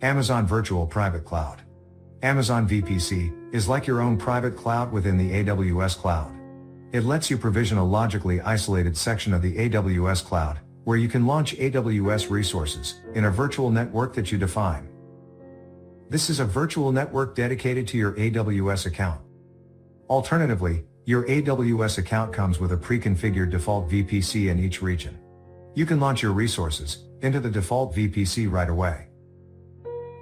Amazon Virtual Private Cloud. Amazon VPC is like your own private cloud within the AWS cloud. It lets you provision a logically isolated section of the AWS cloud, where you can launch AWS resources in a virtual network that you define. This is a virtual network dedicated to your AWS account. Alternatively, your AWS account comes with a pre-configured default VPC in each region. You can launch your resources into the default VPC right away.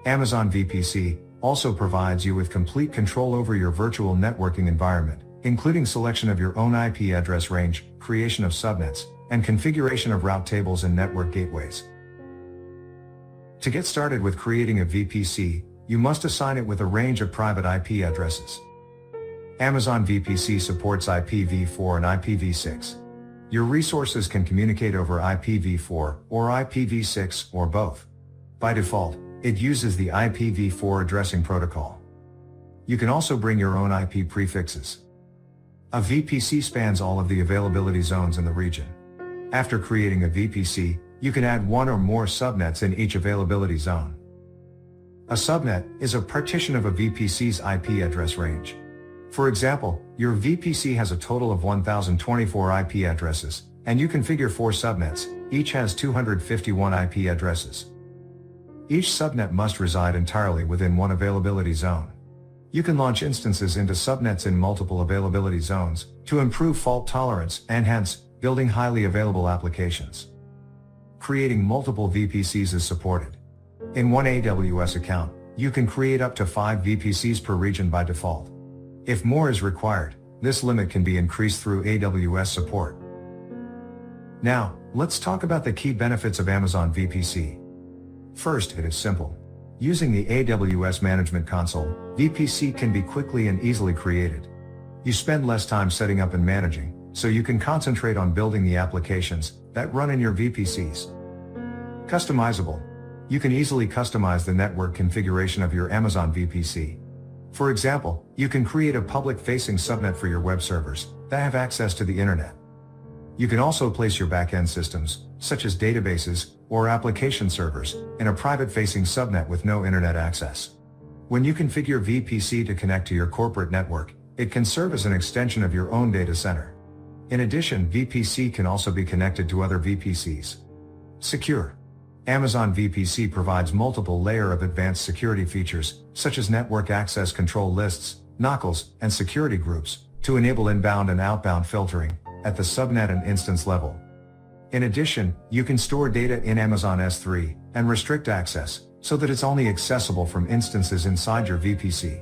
Amazon VPC also provides you with complete control over your virtual networking environment, including selection of your own IP address range, creation of subnets, and configuration of route tables and network gateways. To get started with creating a VPC, you must assign it with a range of private IP addresses. Amazon VPC supports IPv4 and IPv6. Your resources can communicate over IPv4 or IPv6 or both. By default, it uses the IPv4 addressing protocol. You can also bring your own IP prefixes. A VPC spans all of the availability zones in the region. After creating a VPC, you can add one or more subnets in each availability zone. A subnet is a partition of a VPC's IP address range. For example, your VPC has a total of 1024 IP addresses, and you configure 4 subnets, each has 251 IP addresses. Each subnet must reside entirely within one availability zone. You can launch instances into subnets in multiple availability zones to improve fault tolerance and hence, building highly available applications. Creating multiple VPCs is supported. In one AWS account, you can create up to 5 VPCs per region by default. If more is required, this limit can be increased through AWS support. Now, let's talk about the key benefits of Amazon VPC. First, it is simple. Using the AWS Management Console, VPC can be quickly and easily created. You spend less time setting up and managing, so you can concentrate on building the applications that run in your VPCs. Customizable. You can easily customize the network configuration of your Amazon VPC. For example, you can create a public-facing subnet for your web servers that have access to the internet. You can also place your back-end systems, such as databases or application servers, in a private-facing subnet with no internet access. When you configure VPC to connect to your corporate network, it can serve as an extension of your own data center. In addition, VPC can also be connected to other VPCs. Secure. Amazon VPC provides multiple layer of advanced security features, such as network access control lists, NOCLs, and security groups, to enable inbound and outbound filtering at the subnet and instance level. In addition, you can store data in Amazon S3 and restrict access so that it's only accessible from instances inside your VPC.